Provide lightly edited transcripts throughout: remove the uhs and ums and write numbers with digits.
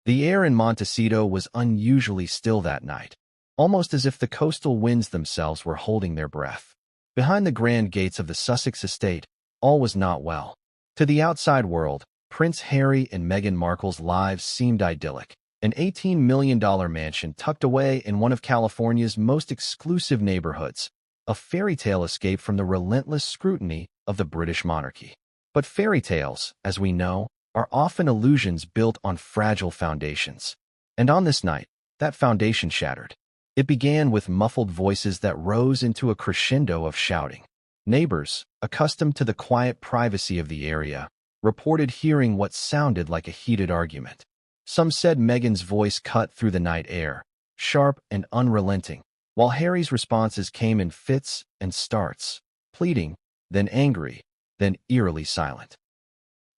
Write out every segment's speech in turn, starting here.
The air in Montecito was unusually still that night, almost as if the coastal winds themselves were holding their breath. Behind the grand gates of the Sussex estate, all was not well. To the outside world, Prince Harry and Meghan Markle's lives seemed idyllic. An $18 million mansion tucked away in one of California's most exclusive neighborhoods, a fairy tale escape from the relentless scrutiny of the British monarchy. But fairy tales, as we know, are often illusions built on fragile foundations. And on this night, that foundation shattered. It began with muffled voices that rose into a crescendo of shouting. Neighbors, accustomed to the quiet privacy of the area, reported hearing what sounded like a heated argument. Some said Meghan's voice cut through the night air, sharp and unrelenting, while Harry's responses came in fits and starts, pleading, then angry, then eerily silent.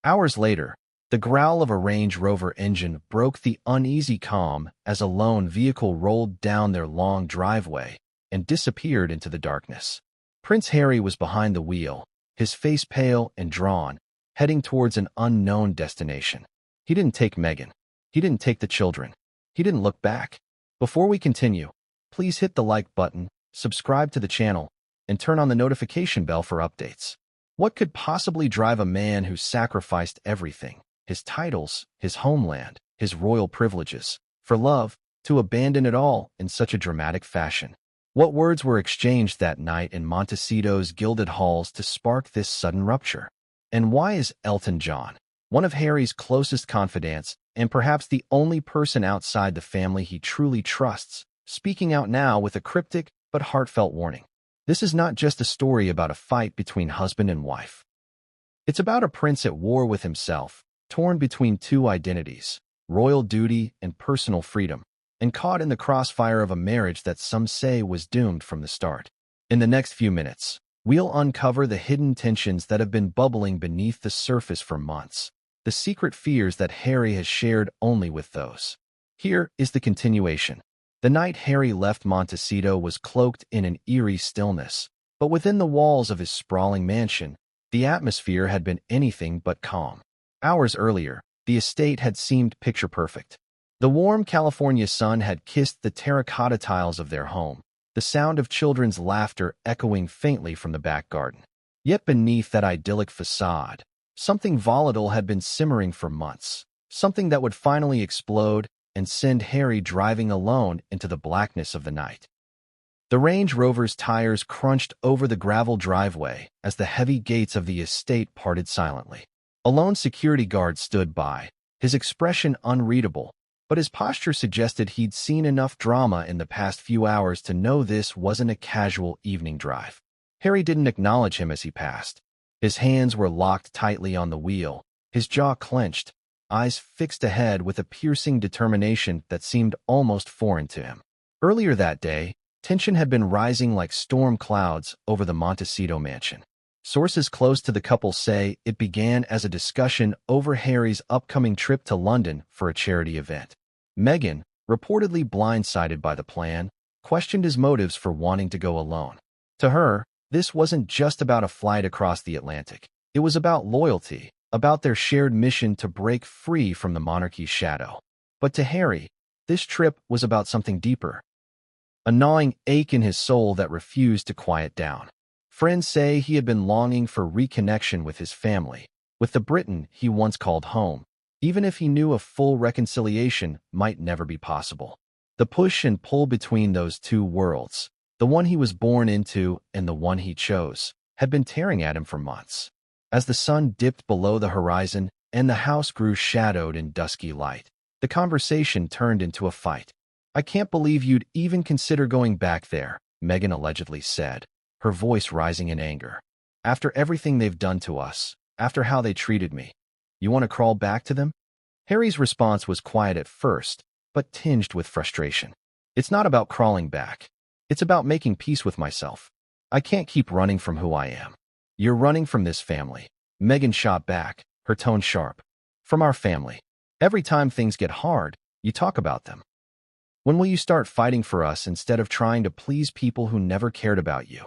Hours later, the growl of a Range Rover engine broke the uneasy calm as a lone vehicle rolled down their long driveway and disappeared into the darkness. Prince Harry was behind the wheel, his face pale and drawn, heading towards an unknown destination. He didn't take Meghan. He didn't take the children. He didn't look back. Before we continue, please hit the like button, subscribe to the channel, and turn on the notification bell for updates. What could possibly drive a man who sacrificed everything, his titles, his homeland, his royal privileges, for love, to abandon it all in such a dramatic fashion? What words were exchanged that night in Montecito's gilded halls to spark this sudden rupture? And why is Elton John, one of Harry's closest confidants, and perhaps the only person outside the family he truly trusts, speaking out now with a cryptic but heartfelt warning? This is not just a story about a fight between husband and wife. It's about a prince at war with himself, torn between two identities, royal duty and personal freedom, and caught in the crossfire of a marriage that some say was doomed from the start. In the next few minutes, we'll uncover the hidden tensions that have been bubbling beneath the surface for months, the secret fears that Harry has shared only with those. Here is the continuation. The night Harry left Montecito was cloaked in an eerie stillness, but within the walls of his sprawling mansion, the atmosphere had been anything but calm. Hours earlier, the estate had seemed picture-perfect. The warm California sun had kissed the terracotta tiles of their home, the sound of children's laughter echoing faintly from the back garden. Yet beneath that idyllic facade, something volatile had been simmering for months, something that would finally explode and send Harry driving alone into the blackness of the night. The Range Rover's tires crunched over the gravel driveway as the heavy gates of the estate parted silently. A lone security guard stood by, his expression unreadable, but his posture suggested he'd seen enough drama in the past few hours to know this wasn't a casual evening drive. Harry didn't acknowledge him as he passed. His hands were locked tightly on the wheel, his jaw clenched, eyes fixed ahead with a piercing determination that seemed almost foreign to him. Earlier that day, tension had been rising like storm clouds over the Montecito mansion. Sources close to the couple say it began as a discussion over Harry's upcoming trip to London for a charity event. Meghan, reportedly blindsided by the plan, questioned his motives for wanting to go alone. To her, this wasn't just about a flight across the Atlantic. It was about loyalty, about their shared mission to break free from the monarchy's shadow. But to Harry, this trip was about something deeper. A gnawing ache in his soul that refused to quiet down. Friends say he had been longing for reconnection with his family, with the Britain he once called home, even if he knew a full reconciliation might never be possible. The push and pull between those two worlds, the one he was born into and the one he chose, had been tearing at him for months. As the sun dipped below the horizon and the house grew shadowed in dusky light, the conversation turned into a fight. "I can't believe you'd even consider going back there," Meghan allegedly said, her voice rising in anger. "After everything they've done to us, after how they treated me, you want to crawl back to them?" Harry's response was quiet at first, but tinged with frustration. "It's not about crawling back. It's about making peace with myself. I can't keep running from who I am." "You're running from this family," Meghan shot back, her tone sharp. "From our family. Every time things get hard, you talk about them. When will you start fighting for us instead of trying to please people who never cared about you?"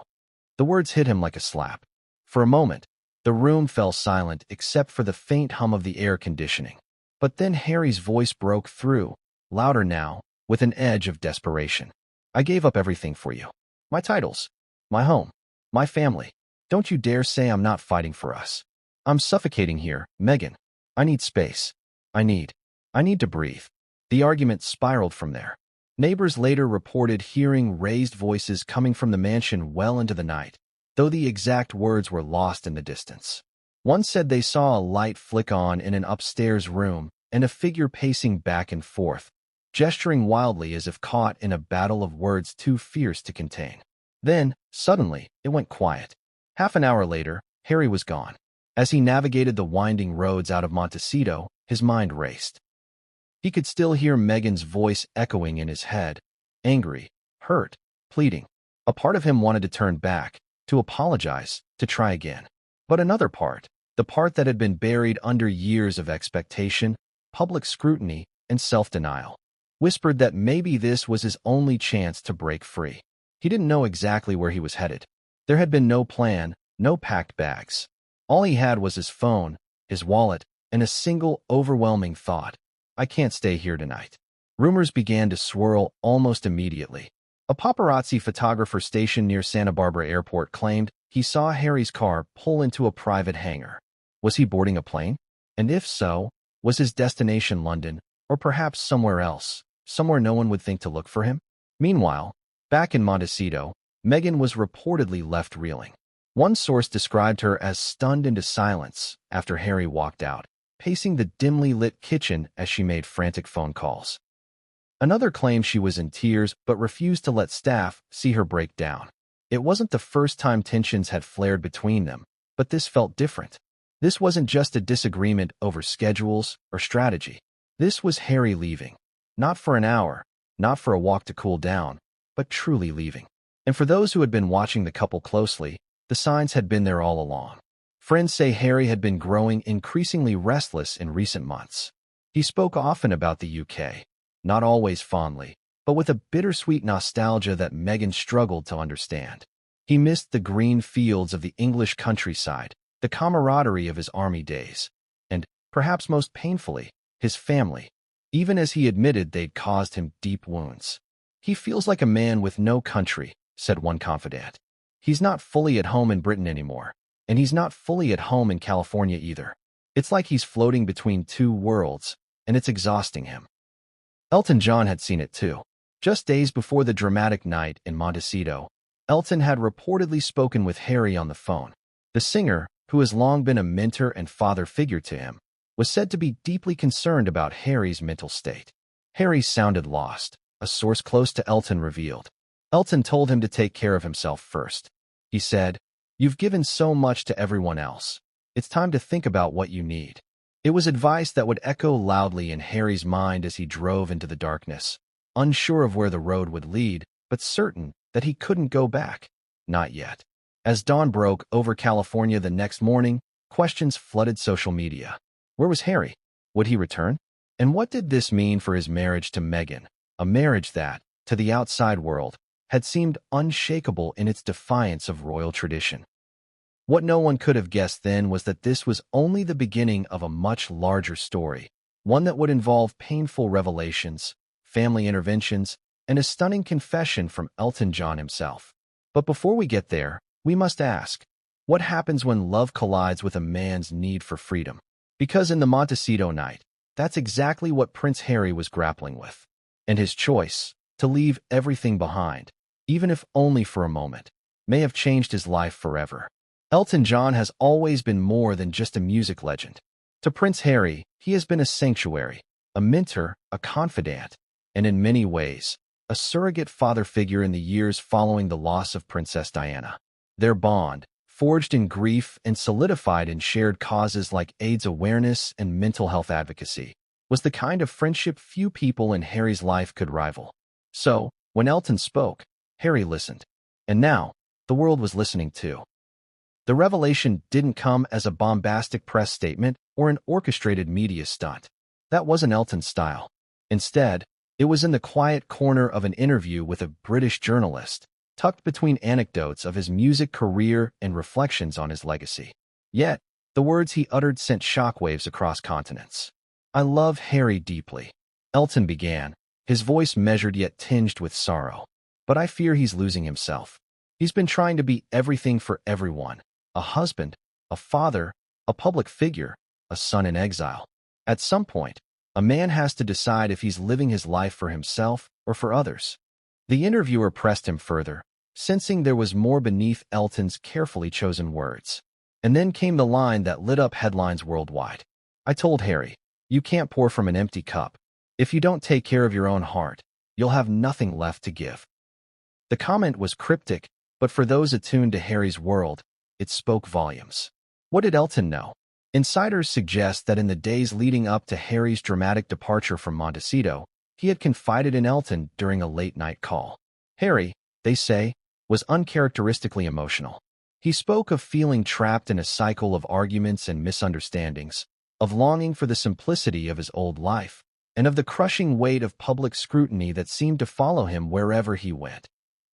The words hit him like a slap. For a moment, the room fell silent except for the faint hum of the air conditioning. But then Harry's voice broke through, louder now, with an edge of desperation. I gave up everything for you. My titles, my home, my family. Don't you dare say I'm not fighting for us. I'm suffocating here, Meghan. I need space. I need to breathe. The argument spiraled from there. Neighbors later reported hearing raised voices coming from the mansion well into the night, though the exact words were lost in the distance. One said they saw a light flick on in an upstairs room and a figure pacing back and forth, gesturing wildly as if caught in a battle of words too fierce to contain. Then, suddenly, it went quiet. Half an hour later, Harry was gone. As he navigated the winding roads out of Montecito, his mind raced. He could still hear Meghan's voice echoing in his head, angry, hurt, pleading. A part of him wanted to turn back, to apologize, to try again. But another part, the part that had been buried under years of expectation, public scrutiny, and self-denial, whispered that maybe this was his only chance to break free. He didn't know exactly where he was headed. There had been no plan, no packed bags. All he had was his phone, his wallet, and a single overwhelming thought. I can't stay here tonight. Rumors began to swirl almost immediately. A paparazzi photographer stationed near Santa Barbara Airport claimed he saw Harry's car pull into a private hangar. Was he boarding a plane? And if so, was his destination London, or perhaps somewhere else, somewhere no one would think to look for him? Meanwhile, back in Montecito, Meghan was reportedly left reeling. One source described her as stunned into silence after Harry walked out, pacing the dimly lit kitchen as she made frantic phone calls. Another claimed she was in tears but refused to let staff see her break down. It wasn't the first time tensions had flared between them, but this felt different. This wasn't just a disagreement over schedules or strategy. This was Harry leaving. Not for an hour, not for a walk to cool down, but truly leaving. And for those who had been watching the couple closely, the signs had been there all along. Friends say Harry had been growing increasingly restless in recent months. He spoke often about the UK, not always fondly, but with a bittersweet nostalgia that Meghan struggled to understand. He missed the green fields of the English countryside, the camaraderie of his army days, and, perhaps most painfully, his family, even as he admitted they'd caused him deep wounds. He feels like a man with no country, said one confidant. He's not fully at home in Britain anymore, and he's not fully at home in California either. It's like he's floating between two worlds, and it's exhausting him. Elton John had seen it too. Just days before the dramatic night in Montecito, Elton had reportedly spoken with Harry on the phone. The singer, who has long been a mentor and father figure to him, was said to be deeply concerned about Harry's mental state. Harry sounded lost, a source close to Elton revealed. Elton told him to take care of himself first. He said, "You've given so much to everyone else. It's time to think about what you need." It was advice that would echo loudly in Harry's mind as he drove into the darkness, unsure of where the road would lead, but certain that he couldn't go back. Not yet. As dawn broke over California the next morning, questions flooded social media. Where was Harry? Would he return? And what did this mean for his marriage to Meghan, a marriage that, to the outside world, had seemed unshakable in its defiance of royal tradition? What no one could have guessed then was that this was only the beginning of a much larger story, one that would involve painful revelations, family interventions, and a stunning confession from Elton John himself. But before we get there, we must ask, what happens when love collides with a man's need for freedom? Because in the Montecito night, that's exactly what Prince Harry was grappling with. And his choice, to leave everything behind, even if only for a moment, may have changed his life forever. Elton John has always been more than just a music legend. To Prince Harry, he has been a sanctuary, a mentor, a confidant, and in many ways, a surrogate father figure in the years following the loss of Princess Diana. Their bond, forged in grief and solidified in shared causes like AIDS awareness and mental health advocacy, was the kind of friendship few people in Harry's life could rival. So, when Elton spoke, Harry listened. And now, the world was listening too. The revelation didn't come as a bombastic press statement or an orchestrated media stunt. That wasn't Elton's style. Instead, it was in the quiet corner of an interview with a British journalist, tucked between anecdotes of his music career and reflections on his legacy. Yet, the words he uttered sent shockwaves across continents. I love Harry deeply. Elton began, his voice measured yet tinged with sorrow. But I fear he's losing himself. He's been trying to be everything for everyone. A husband, a father, a public figure, a son in exile. At some point, a man has to decide if he's living his life for himself or for others. The interviewer pressed him further, sensing there was more beneath Elton's carefully chosen words. And then came the line that lit up headlines worldwide. I told Harry, you can't pour from an empty cup. If you don't take care of your own heart, you'll have nothing left to give. The comment was cryptic, but for those attuned to Harry's world, it spoke volumes. What did Elton know? Insiders suggest that in the days leading up to Harry's dramatic departure from Montecito, he had confided in Elton during a late-night call. Harry, they say, was uncharacteristically emotional. He spoke of feeling trapped in a cycle of arguments and misunderstandings, of longing for the simplicity of his old life, and of the crushing weight of public scrutiny that seemed to follow him wherever he went,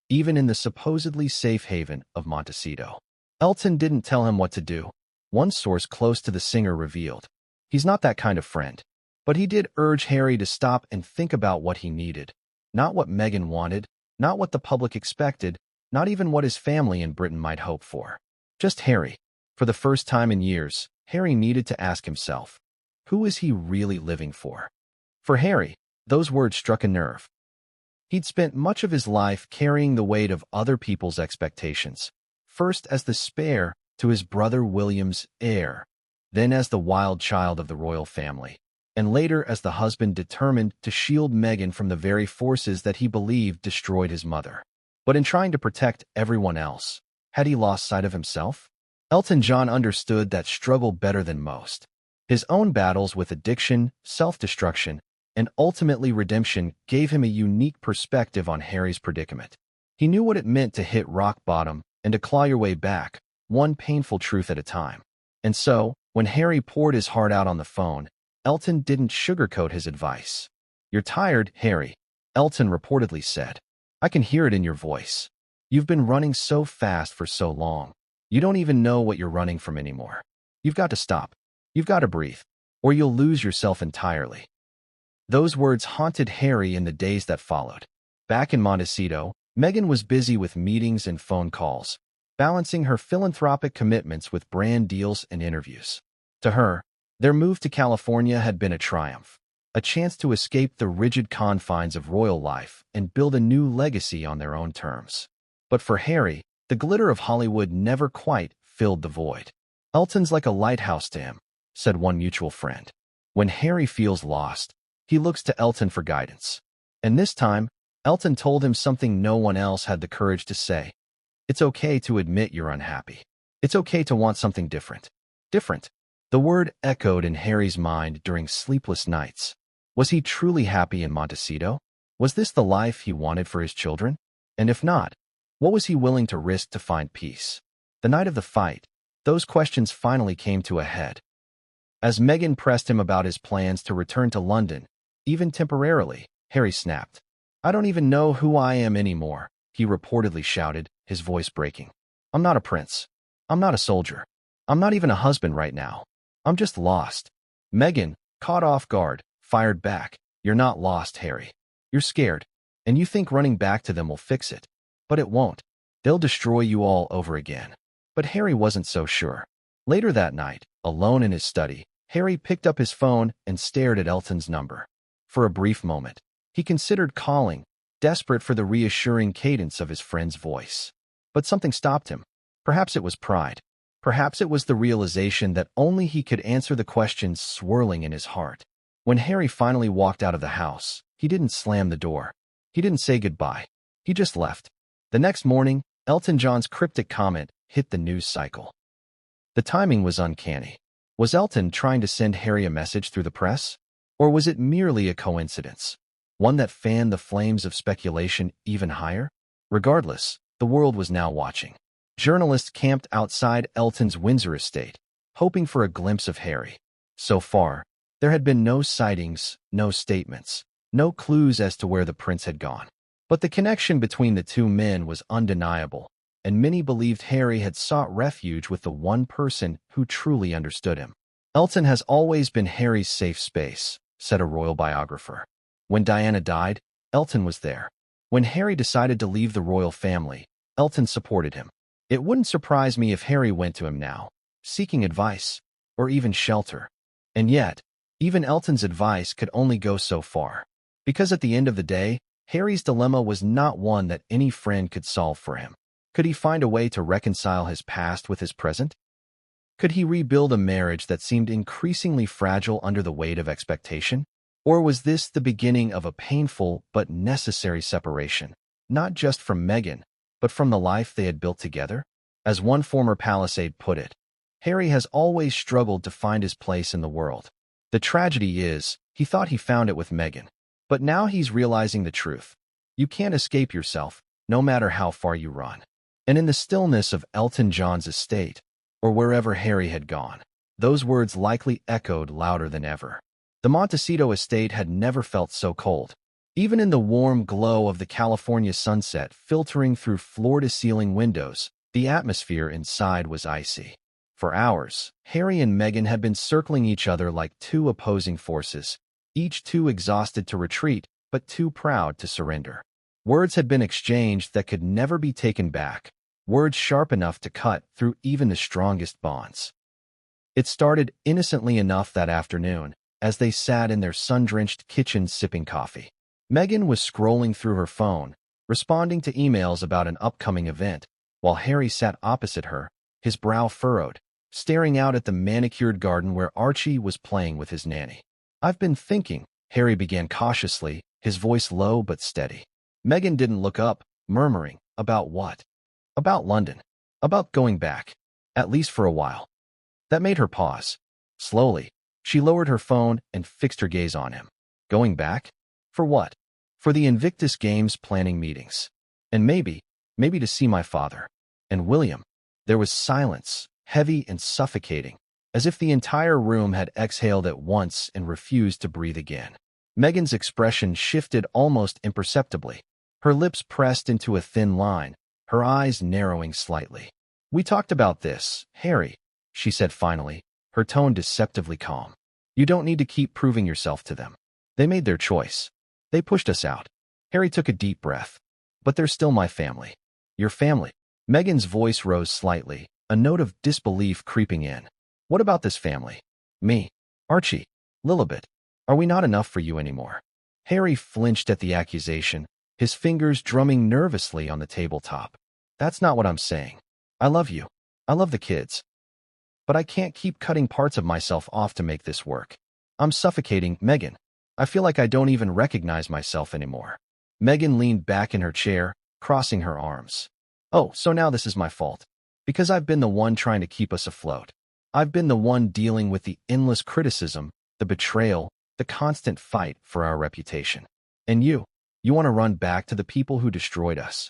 even in the supposedly safe haven of Montecito. Elton didn't tell him what to do. One source close to the singer revealed. He's not that kind of friend. But he did urge Harry to stop and think about what he needed. Not what Meghan wanted, not what the public expected, not even what his family in Britain might hope for. Just Harry. For the first time in years, Harry needed to ask himself, who is he really living for? For Harry, those words struck a nerve. He'd spent much of his life carrying the weight of other people's expectations, first as the spare to his brother William's heir, then as the wild child of the royal family, and later as the husband determined to shield Meghan from the very forces that he believed destroyed his mother. But in trying to protect everyone else, had he lost sight of himself? Elton John understood that struggle better than most. His own battles with addiction, self-destruction, and ultimately redemption gave him a unique perspective on Harry's predicament. He knew what it meant to hit rock bottom and to claw your way back, one painful truth at a time. And so, when Harry poured his heart out on the phone, Elton didn't sugarcoat his advice. You're tired, Harry, Elton reportedly said. I can hear it in your voice. You've been running so fast for so long. You don't even know what you're running from anymore. You've got to stop. You've got to breathe, or you'll lose yourself entirely. Those words haunted Harry in the days that followed. Back in Montecito, Meghan was busy with meetings and phone calls, balancing her philanthropic commitments with brand deals and interviews. To her, their move to California had been a triumph, a chance to escape the rigid confines of royal life and build a new legacy on their own terms. But for Harry, the glitter of Hollywood never quite filled the void. Elton's like a lighthouse to him, said one mutual friend. When Harry feels lost, he looks to Elton for guidance. And this time, Elton told him something no one else had the courage to say. It's okay to admit you're unhappy. It's okay to want something different. Different. The word echoed in Harry's mind during sleepless nights. Was he truly happy in Montecito? Was this the life he wanted for his children? And if not, what was he willing to risk to find peace? The night of the fight, those questions finally came to a head. As Meghan pressed him about his plans to return to London, even temporarily, Harry snapped. I don't even know who I am anymore, he reportedly shouted, his voice breaking. I'm not a prince. I'm not a soldier. I'm not even a husband right now. I'm just lost. Meghan, caught off guard, fired back. You're not lost, Harry. You're scared, and you think running back to them will fix it. But it won't. They'll destroy you all over again. But Harry wasn't so sure. Later that night, alone in his study, Harry picked up his phone and stared at Elton's number. For a brief moment, he considered calling, desperate for the reassuring cadence of his friend's voice. But something stopped him. Perhaps it was pride. Perhaps it was the realization that only he could answer the questions swirling in his heart. When Harry finally walked out of the house, he didn't slam the door. He didn't say goodbye. He just left. The next morning, Elton John's cryptic comment hit the news cycle. The timing was uncanny. Was Elton trying to send Harry a message through the press? Or was it merely a coincidence? One that fanned the flames of speculation even higher? Regardless, the world was now watching. Journalists camped outside Elton's Windsor estate, hoping for a glimpse of Harry. So far, there had been no sightings, no statements, no clues as to where the prince had gone. But the connection between the two men was undeniable, and many believed Harry had sought refuge with the one person who truly understood him. Elton has always been Harry's safe space, said a royal biographer. When Diana died, Elton was there. When Harry decided to leave the royal family, Elton supported him. It wouldn't surprise me if Harry went to him now, seeking advice, or even shelter. And yet, even Elton's advice could only go so far. Because at the end of the day, Harry's dilemma was not one that any friend could solve for him. Could he find a way to reconcile his past with his present? Could he rebuild a marriage that seemed increasingly fragile under the weight of expectation? Or was this the beginning of a painful but necessary separation, not just from Meghan, but from the life they had built together? As one former Palisade put it, Harry has always struggled to find his place in the world. The tragedy is, he thought he found it with Meghan. But now he's realizing the truth. You can't escape yourself, no matter how far you run. And in the stillness of Elton John's estate, or wherever Harry had gone, those words likely echoed louder than ever. The Montecito estate had never felt so cold. Even in the warm glow of the California sunset filtering through floor-to-ceiling windows, the atmosphere inside was icy. For hours, Harry and Meghan had been circling each other like two opposing forces, each too exhausted to retreat, but too proud to surrender. Words had been exchanged that could never be taken back, words sharp enough to cut through even the strongest bonds. It started innocently enough that afternoon, as they sat in their sun-drenched kitchen sipping coffee. Meghan was scrolling through her phone, responding to emails about an upcoming event, while Harry sat opposite her, his brow furrowed, staring out at the manicured garden where Archie was playing with his nanny. "I've been thinking," Harry began cautiously, his voice low but steady. Meghan didn't look up, murmuring, "About what?" "About London. About going back. At least for a while." That made her pause. Slowly, she lowered her phone and fixed her gaze on him. Going back? For what? For the Invictus Games planning meetings. And maybe to see my father. And William. There was silence, heavy and suffocating, as if the entire room had exhaled at once and refused to breathe again. Meghan's expression shifted almost imperceptibly. Her lips pressed into a thin line, her eyes narrowing slightly. "We talked about this, Harry," she said finally, her tone deceptively calm. "You don't need to keep proving yourself to them. They made their choice. They pushed us out." Harry took a deep breath. "But they're still my family." "Your family?" Meghan's voice rose slightly, a note of disbelief creeping in. "What about this family? Me, Archie, Lilibet. Are we not enough for you anymore?" Harry flinched at the accusation, his fingers drumming nervously on the tabletop. "That's not what I'm saying. I love you. I love the kids. But I can't keep cutting parts of myself off to make this work. I'm suffocating, Meghan. I feel like I don't even recognize myself anymore." Meghan leaned back in her chair, crossing her arms. "Oh, so now this is my fault. Because I've been the one trying to keep us afloat. I've been the one dealing with the endless criticism, the betrayal, the constant fight for our reputation. And you want to run back to the people who destroyed us."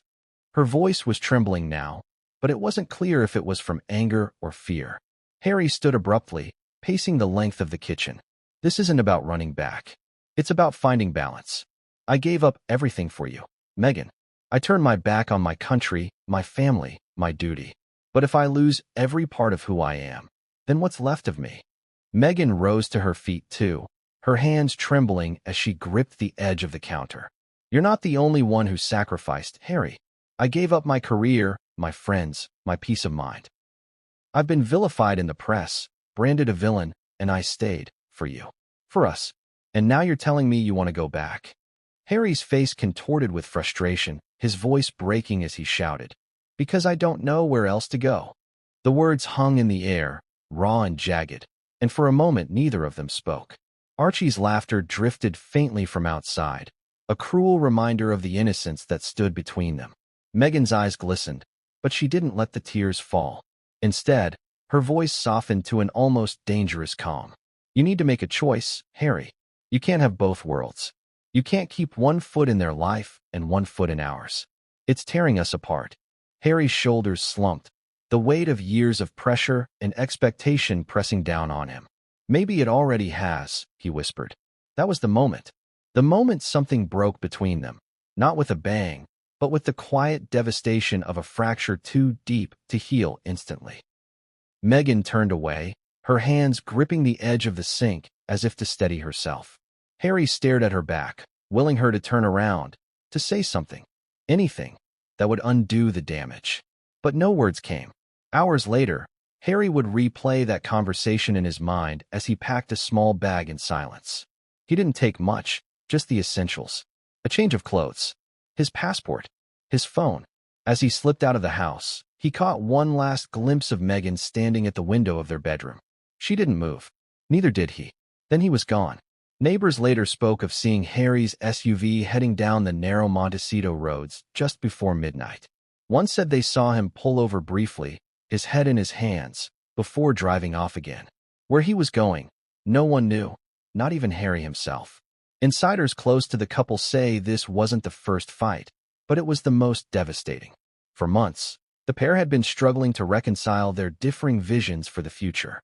Her voice was trembling now, but it wasn't clear if it was from anger or fear. Harry stood abruptly, pacing the length of the kitchen. "This isn't about running back. It's about finding balance. I gave up everything for you, Meghan. I turned my back on my country, my family, my duty. But if I lose every part of who I am, then what's left of me?" Meghan rose to her feet too, her hands trembling as she gripped the edge of the counter. "You're not the only one who sacrificed, Harry. I gave up my career, my friends, my peace of mind. I've been vilified in the press, branded a villain, and I stayed, for you, for us. And now you're telling me you want to go back." Harry's face contorted with frustration, his voice breaking as he shouted, "Because I don't know where else to go." The words hung in the air, raw and jagged, and for a moment neither of them spoke. Archie's laughter drifted faintly from outside, a cruel reminder of the innocence that stood between them. Meghan's eyes glistened, but she didn't let the tears fall. Instead, her voice softened to an almost dangerous calm. "You need to make a choice, Harry. You can't have both worlds. You can't keep one foot in their life and one foot in ours. It's tearing us apart." Harry's shoulders slumped, the weight of years of pressure and expectation pressing down on him. "Maybe it already has," he whispered. That was the moment. The moment something broke between them, not with a bang, but with the quiet devastation of a fracture too deep to heal instantly. Meghan turned away, her hands gripping the edge of the sink as if to steady herself. Harry stared at her back, willing her to turn around, to say something, anything, that would undo the damage. But no words came. Hours later, Harry would replay that conversation in his mind as he packed a small bag in silence. He didn't take much, just the essentials. A change of clothes, his passport, his phone. As he slipped out of the house, he caught one last glimpse of Meghan standing at the window of their bedroom. She didn't move. Neither did he. Then he was gone. Neighbors later spoke of seeing Harry's SUV heading down the narrow Montecito roads just before midnight. One said they saw him pull over briefly, his head in his hands, before driving off again. Where he was going, no one knew, not even Harry himself. Insiders close to the couple say this wasn't the first fight, but it was the most devastating. For months, the pair had been struggling to reconcile their differing visions for the future.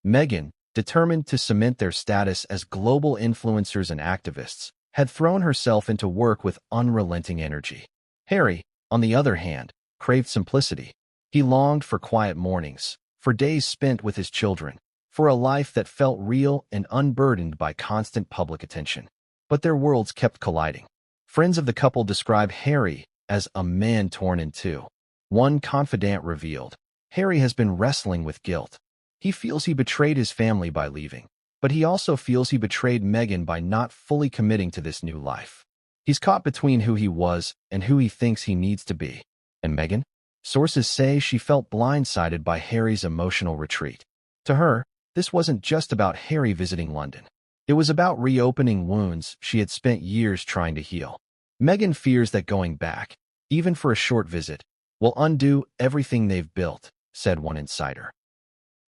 Meghan, determined to cement their status as global influencers and activists, had thrown herself into work with unrelenting energy. Harry, on the other hand, craved simplicity. He longed for quiet mornings, for days spent with his children, for a life that felt real and unburdened by constant public attention. But their worlds kept colliding. Friends of the couple describe Harry as a man torn in two. One confidant revealed, "Harry has been wrestling with guilt. He feels he betrayed his family by leaving, but he also feels he betrayed Meghan by not fully committing to this new life. He's caught between who he was and who he thinks he needs to be." And Meghan? Sources say she felt blindsided by Harry's emotional retreat. To her, this wasn't just about Harry visiting London. It was about reopening wounds she had spent years trying to heal. Meghan fears that going back, even for a short visit, will undo everything they've built, said one insider.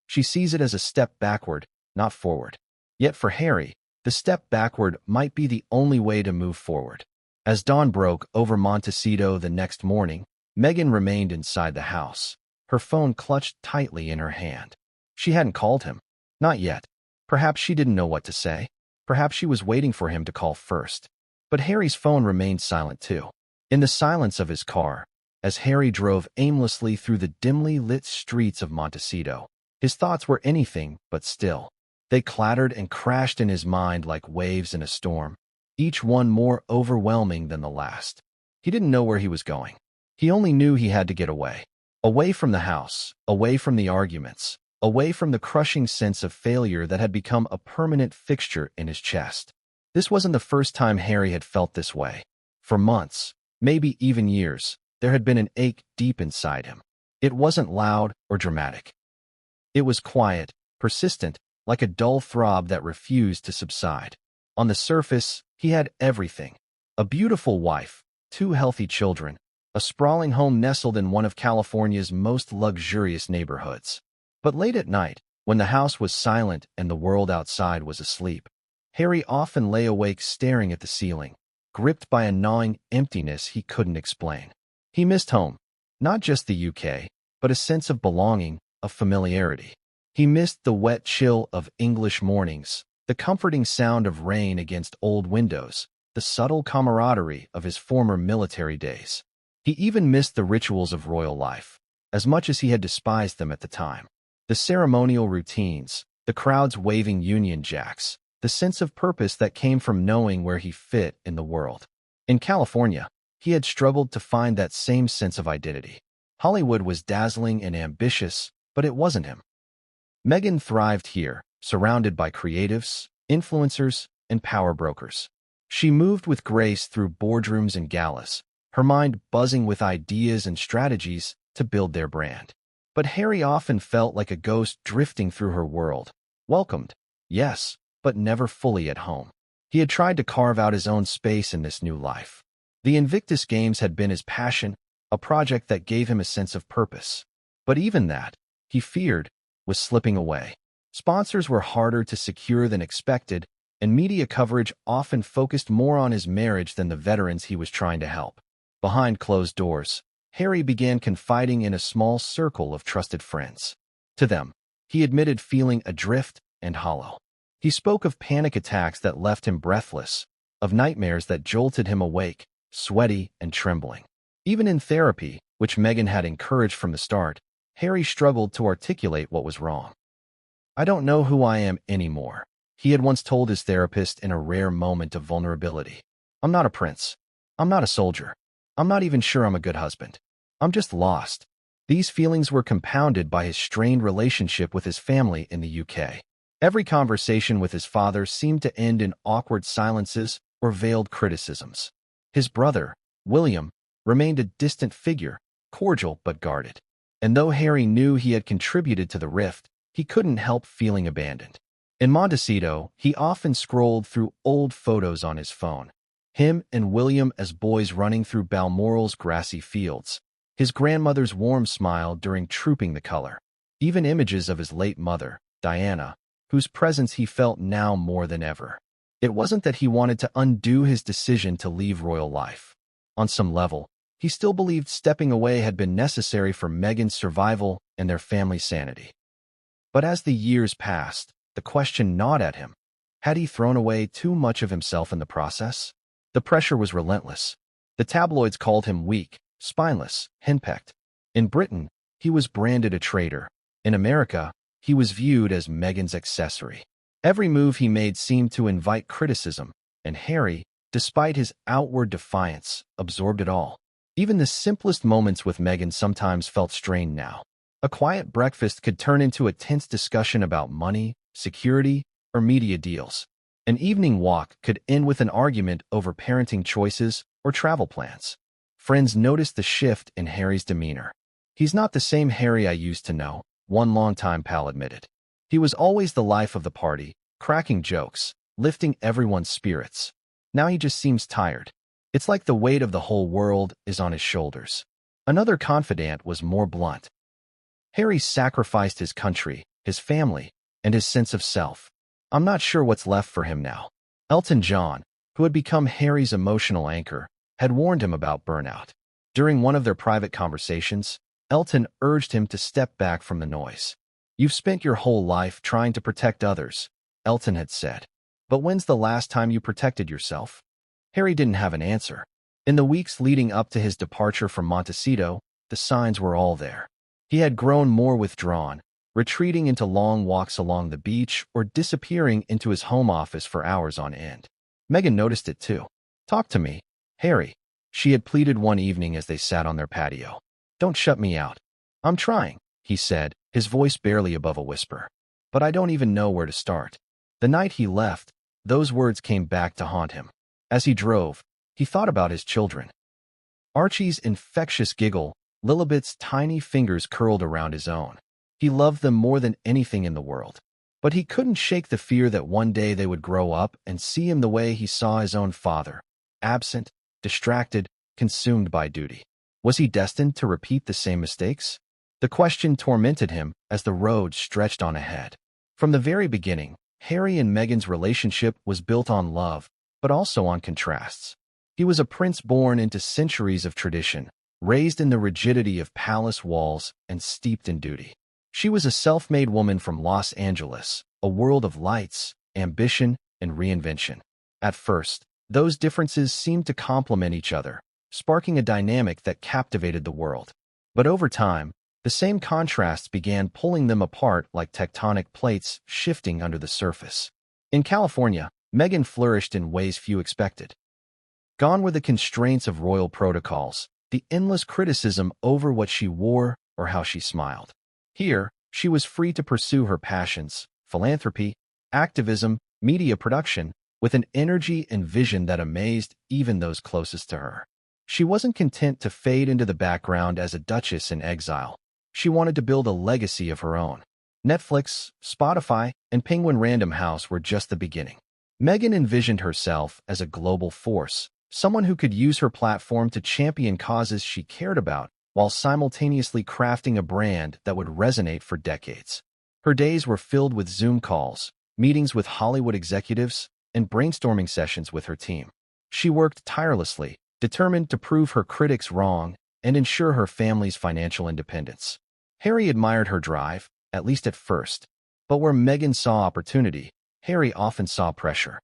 She sees it as a step backward, not forward. Yet for Harry, the step backward might be the only way to move forward. As dawn broke over Montecito the next morning, Meghan remained inside the house, her phone clutched tightly in her hand. She hadn't called him. Not yet. Perhaps she didn't know what to say. Perhaps she was waiting for him to call first. But Harry's phone remained silent too. In the silence of his car, as Harry drove aimlessly through the dimly lit streets of Montecito, his thoughts were anything but still. They clattered and crashed in his mind like waves in a storm, each one more overwhelming than the last. He didn't know where he was going. He only knew he had to get away. Away from the house, away from the arguments, away from the crushing sense of failure that had become a permanent fixture in his chest. This wasn't the first time Harry had felt this way. For months, maybe even years, there had been an ache deep inside him. It wasn't loud or dramatic. It was quiet, persistent, like a dull throb that refused to subside. On the surface, he had everything. A beautiful wife, 2 healthy children, a sprawling home nestled in one of California's most luxurious neighborhoods. But late at night, when the house was silent and the world outside was asleep, Harry often lay awake staring at the ceiling, gripped by a gnawing emptiness he couldn't explain. He missed home, not just the UK, but a sense of belonging, of familiarity. He missed the wet chill of English mornings, the comforting sound of rain against old windows, the subtle camaraderie of his former military days. He even missed the rituals of royal life, as much as he had despised them at the time. The ceremonial routines, the crowds waving Union Jacks, the sense of purpose that came from knowing where he fit in the world. In California, he had struggled to find that same sense of identity. Hollywood was dazzling and ambitious, but it wasn't him. Meghan thrived here, surrounded by creatives, influencers, and power brokers. She moved with grace through boardrooms and galas, her mind buzzing with ideas and strategies to build their brand. But Harry often felt like a ghost drifting through her world. Welcomed, yes, but never fully at home. He had tried to carve out his own space in this new life. The Invictus Games had been his passion, a project that gave him a sense of purpose. But even that, he feared, was slipping away. Sponsors were harder to secure than expected, and media coverage often focused more on his marriage than the veterans he was trying to help. Behind closed doors, Harry began confiding in a small circle of trusted friends. To them, he admitted feeling adrift and hollow. He spoke of panic attacks that left him breathless, of nightmares that jolted him awake, sweaty and trembling. Even in therapy, which Meghan had encouraged from the start, Harry struggled to articulate what was wrong. "I don't know who I am anymore," he had once told his therapist in a rare moment of vulnerability. "I'm not a prince. I'm not a soldier. I'm not even sure I'm a good husband. I'm just lost." These feelings were compounded by his strained relationship with his family in the UK. Every conversation with his father seemed to end in awkward silences or veiled criticisms. His brother, William, remained a distant figure, cordial but guarded. And though Harry knew he had contributed to the rift, he couldn't help feeling abandoned. In Montecito, he often scrolled through old photos on his phone. Him and William as boys running through Balmoral's grassy fields. His grandmother's warm smile during trooping the color. Even images of his late mother, Diana, whose presence he felt now more than ever. It wasn't that he wanted to undo his decision to leave royal life. On some level, he still believed stepping away had been necessary for Meghan's survival and their family's sanity. But as the years passed, the question gnawed at him. Had he thrown away too much of himself in the process? The pressure was relentless. The tabloids called him weak, spineless, henpecked. In Britain, he was branded a traitor. In America, he was viewed as Meghan's accessory. Every move he made seemed to invite criticism, and Harry, despite his outward defiance, absorbed it all. Even the simplest moments with Meghan sometimes felt strained now. A quiet breakfast could turn into a tense discussion about money, security, or media deals. An evening walk could end with an argument over parenting choices or travel plans. Friends noticed the shift in Harry's demeanor. "He's not the same Harry I used to know," one longtime pal admitted. "He was always the life of the party, cracking jokes, lifting everyone's spirits. Now he just seems tired. It's like the weight of the whole world is on his shoulders." Another confidant was more blunt. "Harry sacrificed his country, his family, and his sense of self. I'm not sure what's left for him now." Elton John, who had become Harry's emotional anchor, had warned him about burnout. During one of their private conversations, Elton urged him to step back from the noise. "You've spent your whole life trying to protect others," Elton had said. "But when's the last time you protected yourself?" Harry didn't have an answer. In the weeks leading up to his departure from Montecito, the signs were all there. He had grown more withdrawn, retreating into long walks along the beach or disappearing into his home office for hours on end. Meghan noticed it too. "Talk to me, Harry," she had pleaded one evening as they sat on their patio. "Don't shut me out." "I'm trying," he said, his voice barely above a whisper. "But I don't even know where to start." The night he left, those words came back to haunt him. As he drove, he thought about his children. Archie's infectious giggle, Lilibet's tiny fingers curled around his own. He loved them more than anything in the world. But he couldn't shake the fear that one day they would grow up and see him the way he saw his own father, absent, distracted, consumed by duty. Was he destined to repeat the same mistakes? The question tormented him as the road stretched on ahead. From the very beginning, Harry and Meghan's relationship was built on love, but also on contrasts. He was a prince born into centuries of tradition, raised in the rigidity of palace walls and steeped in duty. She was a self-made woman from Los Angeles, a world of lights, ambition, and reinvention. At first, those differences seemed to complement each other, sparking a dynamic that captivated the world. But over time, the same contrasts began pulling them apart like tectonic plates shifting under the surface. In California, Meghan flourished in ways few expected. Gone were the constraints of royal protocols, the endless criticism over what she wore or how she smiled. Here, she was free to pursue her passions, philanthropy, activism, media production, with an energy and vision that amazed even those closest to her. She wasn't content to fade into the background as a duchess in exile. She wanted to build a legacy of her own. Netflix, Spotify, and Penguin Random House were just the beginning. Meghan envisioned herself as a global force, someone who could use her platform to champion causes she cared about, while simultaneously crafting a brand that would resonate for decades. Her days were filled with Zoom calls, meetings with Hollywood executives, and brainstorming sessions with her team. She worked tirelessly, determined to prove her critics wrong and ensure her family's financial independence. Harry admired her drive, at least at first, but where Meghan saw opportunity, Harry often saw pressure.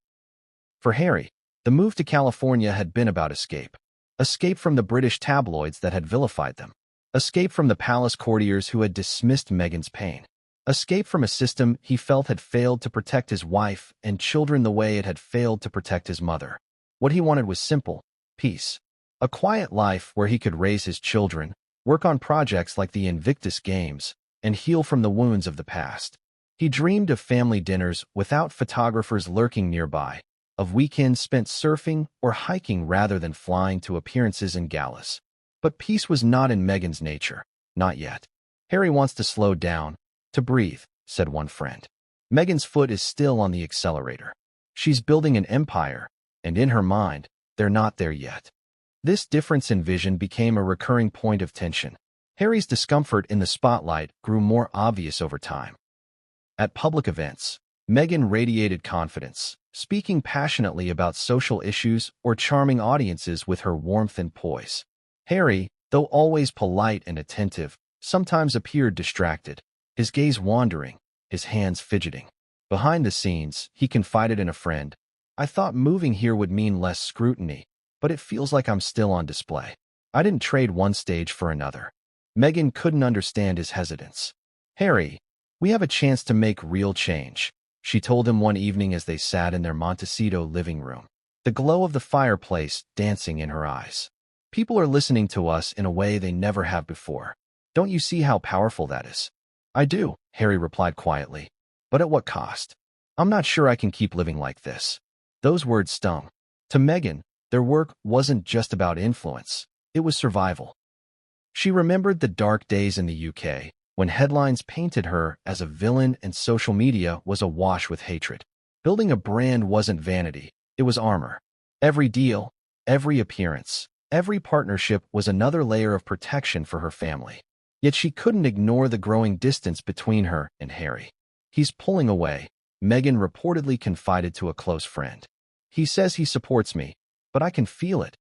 For Harry, the move to California had been about escape. Escape from the British tabloids that had vilified them. Escape from the palace courtiers who had dismissed Meghan's pain. Escape from a system he felt had failed to protect his wife and children the way it had failed to protect his mother. What he wanted was simple: peace. A quiet life where he could raise his children, work on projects like the Invictus Games, and heal from the wounds of the past. He dreamed of family dinners without photographers lurking nearby, of weekends spent surfing or hiking rather than flying to appearances and galas. But peace was not in Meghan's nature. Not yet. Harry wants to slow down, to breathe, said one friend. Meghan's foot is still on the accelerator. She's building an empire, and in her mind, they're not there yet. This difference in vision became a recurring point of tension. Harry's discomfort in the spotlight grew more obvious over time. At public events, Meghan radiated confidence, speaking passionately about social issues or charming audiences with her warmth and poise. Harry, though always polite and attentive, sometimes appeared distracted, his gaze wandering, his hands fidgeting. Behind the scenes, he confided in a friend, "I thought moving here would mean less scrutiny, but it feels like I'm still on display. I didn't trade one stage for another." Meghan couldn't understand his hesitance. "Harry, we have a chance to make real change," she told him one evening as they sat in their Montecito living room, the glow of the fireplace dancing in her eyes. "People are listening to us in a way they never have before. Don't you see how powerful that is?" "I do," Harry replied quietly. "But at what cost? I'm not sure I can keep living like this." Those words stung. To Meghan, their work wasn't just about influence. It was survival. She remembered the dark days in the UK, when headlines painted her as a villain and social media was awash with hatred. Building a brand wasn't vanity, it was armor. Every deal, every appearance, every partnership was another layer of protection for her family. Yet she couldn't ignore the growing distance between her and Harry. "He's pulling away," Meghan reportedly confided to a close friend. "He says he supports me, but I can feel it.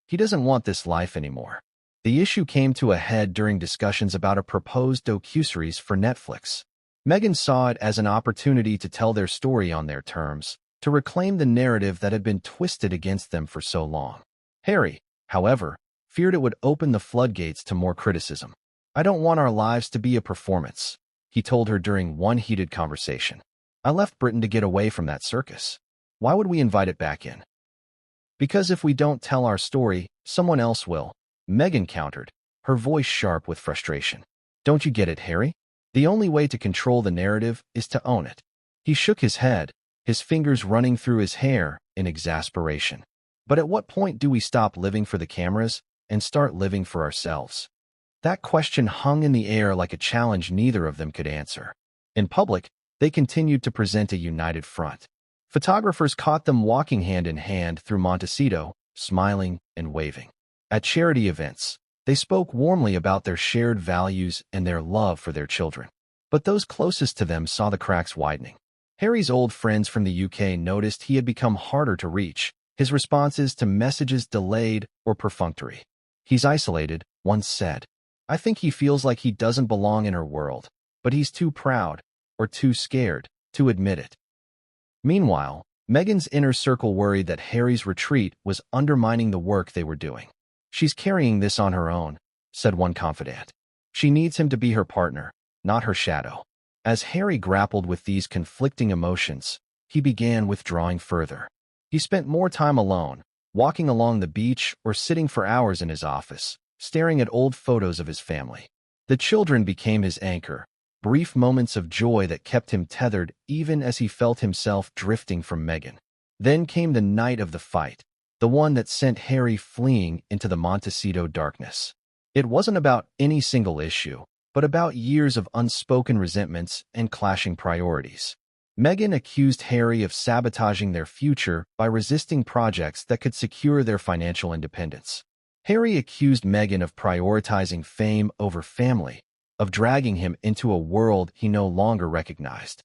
He doesn't want this life anymore." The issue came to a head during discussions about a proposed docuseries for Netflix. Meghan saw it as an opportunity to tell their story on their terms, to reclaim the narrative that had been twisted against them for so long. Harry, however, feared it would open the floodgates to more criticism. "I don't want our lives to be a performance," he told her during one heated conversation. "I left Britain to get away from that circus. Why would we invite it back in?" "Because if we don't tell our story, someone else will," Meghan countered, her voice sharp with frustration. "Don't you get it, Harry? The only way to control the narrative is to own it." He shook his head, his fingers running through his hair in exasperation. "But at what point do we stop living for the cameras and start living for ourselves?" That question hung in the air like a challenge neither of them could answer. In public, they continued to present a united front. Photographers caught them walking hand in hand through Montecito, smiling and waving. At charity events, they spoke warmly about their shared values and their love for their children. But those closest to them saw the cracks widening. Harry's old friends from the UK noticed he had become harder to reach, his responses to messages delayed or perfunctory. "He's isolated," one said. "I think he feels like he doesn't belong in her world, but he's too proud, or too scared, to admit it." Meanwhile, Meghan's inner circle worried that Harry's retreat was undermining the work they were doing. "She's carrying this on her own," said one confidant. "She needs him to be her partner, not her shadow." As Harry grappled with these conflicting emotions, he began withdrawing further. He spent more time alone, walking along the beach or sitting for hours in his office, staring at old photos of his family. The children became his anchor, brief moments of joy that kept him tethered even as he felt himself drifting from Meghan. Then came the night of the fight, the one that sent Harry fleeing into the Montecito darkness. It wasn't about any single issue, but about years of unspoken resentments and clashing priorities. Meghan accused Harry of sabotaging their future by resisting projects that could secure their financial independence. Harry accused Meghan of prioritizing fame over family, of dragging him into a world he no longer recognized.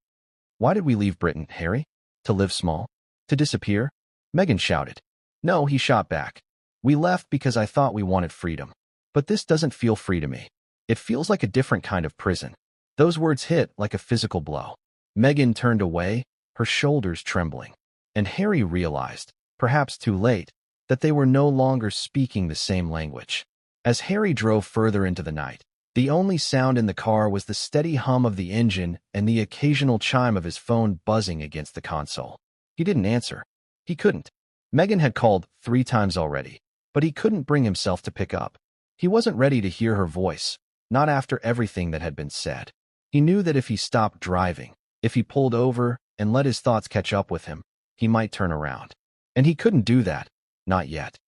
"Why did we leave Britain, Harry? To live small? To disappear?" Meghan shouted. "No," he shot back. "We left because I thought we wanted freedom. But this doesn't feel free to me. It feels like a different kind of prison." Those words hit like a physical blow. Meghan turned away, her shoulders trembling. And Harry realized, perhaps too late, that they were no longer speaking the same language. As Harry drove further into the night, The only sound in the car was the steady hum of the engine and the occasional chime of his phone buzzing against the console. He didn't answer. He couldn't. Meghan had called 3 times already, but he couldn't bring himself to pick up. He wasn't ready to hear her voice, not after everything that had been said. He knew that if he stopped driving, if he pulled over and let his thoughts catch up with him, he might turn around. And he couldn't do that, not yet.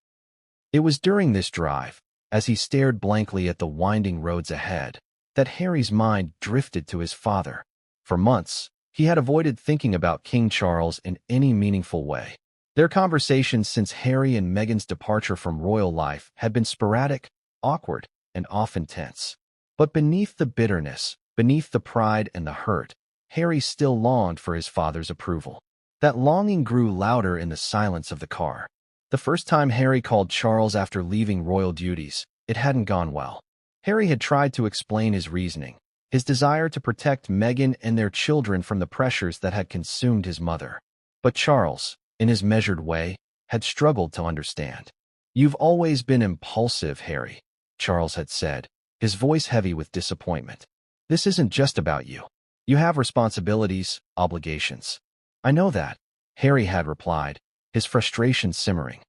It was during this drive, as he stared blankly at the winding roads ahead, that Harry's mind drifted to his father. For months, he had avoided thinking about King Charles in any meaningful way. Their conversations since Harry and Meghan's departure from royal life had been sporadic, awkward, and often tense. But beneath the bitterness, beneath the pride and the hurt, Harry still longed for his father's approval. That longing grew louder in the silence of the car. The first time Harry called Charles after leaving royal duties, it hadn't gone well. Harry had tried to explain his reasoning, his desire to protect Meghan and their children from the pressures that had consumed his mother. But Charles, in his measured way, had struggled to understand. "You've always been impulsive, Harry," Charles had said, his voice heavy with disappointment. "This isn't just about you. You have responsibilities, obligations." "I know that," Harry had replied, his frustration simmering.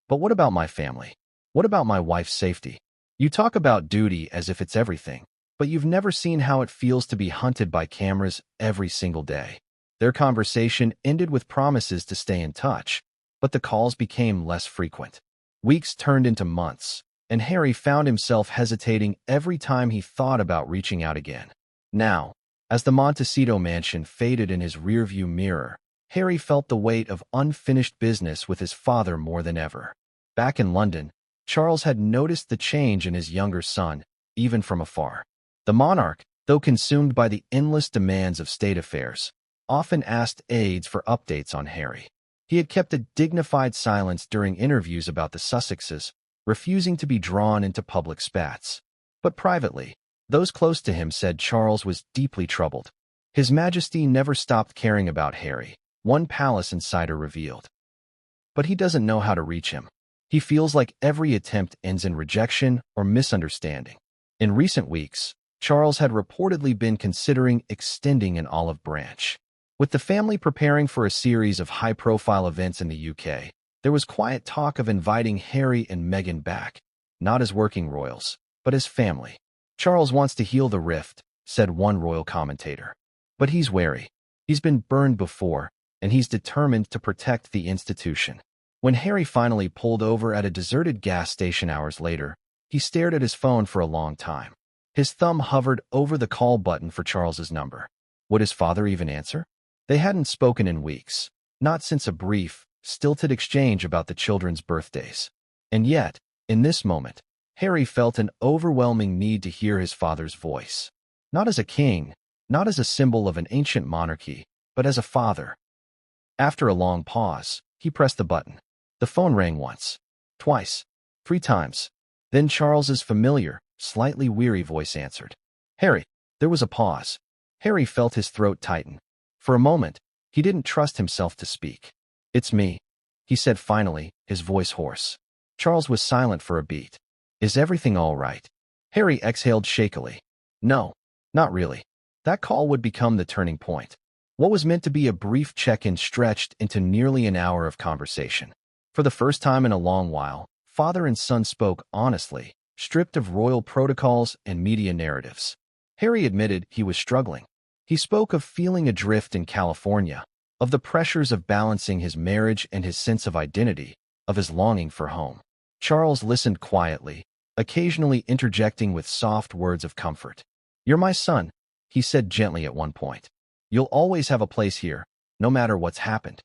"But what about my family? What about my wife's safety? You talk about duty as if it's everything, but you've never seen how it feels to be hunted by cameras every single day." Their conversation ended with promises to stay in touch, but the calls became less frequent. Weeks turned into months, and Harry found himself hesitating every time he thought about reaching out again. Now, as the Montecito mansion faded in his rearview mirror, Harry felt the weight of unfinished business with his father more than ever. Back in London, Charles had noticed the change in his younger son, even from afar. The monarch, though consumed by the endless demands of state affairs, often asked aides for updates on Harry. He had kept a dignified silence during interviews about the Sussexes, refusing to be drawn into public spats. But privately, those close to him said Charles was deeply troubled. His Majesty never stopped caring about Harry, one palace insider revealed. But he doesn't know how to reach him. He feels like every attempt ends in rejection or misunderstanding. In recent weeks, Charles had reportedly been considering extending an olive branch. With the family preparing for a series of high-profile events in the UK, there was quiet talk of inviting Harry and Meghan back, not as working royals, but as family. "Charles wants to heal the rift," said one royal commentator. "But he's wary. He's been burned before, and he's determined to protect the institution." When Harry finally pulled over at a deserted gas station hours later, he stared at his phone for a long time. His thumb hovered over the call button for Charles's number. Would his father even answer? They hadn't spoken in weeks, not since a brief, stilted exchange about the children's birthdays. And yet, in this moment, Harry felt an overwhelming need to hear his father's voice. Not as a king, not as a symbol of an ancient monarchy, but as a father. After a long pause, he pressed the button. The phone rang once, twice, 3 times. Then Charles's familiar, slightly weary voice answered. "Harry." There was a pause. Harry felt his throat tighten. For a moment, he didn't trust himself to speak. "It's me," he said finally, his voice hoarse. Charles was silent for a beat. "Is everything all right?" Harry exhaled shakily. "No, not really." That call would become the turning point. What was meant to be a brief check-in stretched into nearly an hour of conversation. For the first time in a long while, father and son spoke honestly, stripped of royal protocols and media narratives. Harry admitted he was struggling. He spoke of feeling adrift in California, of the pressures of balancing his marriage and his sense of identity, of his longing for home. Charles listened quietly, occasionally interjecting with soft words of comfort. "You're my son," he said gently at one point. "You'll always have a place here, no matter what's happened."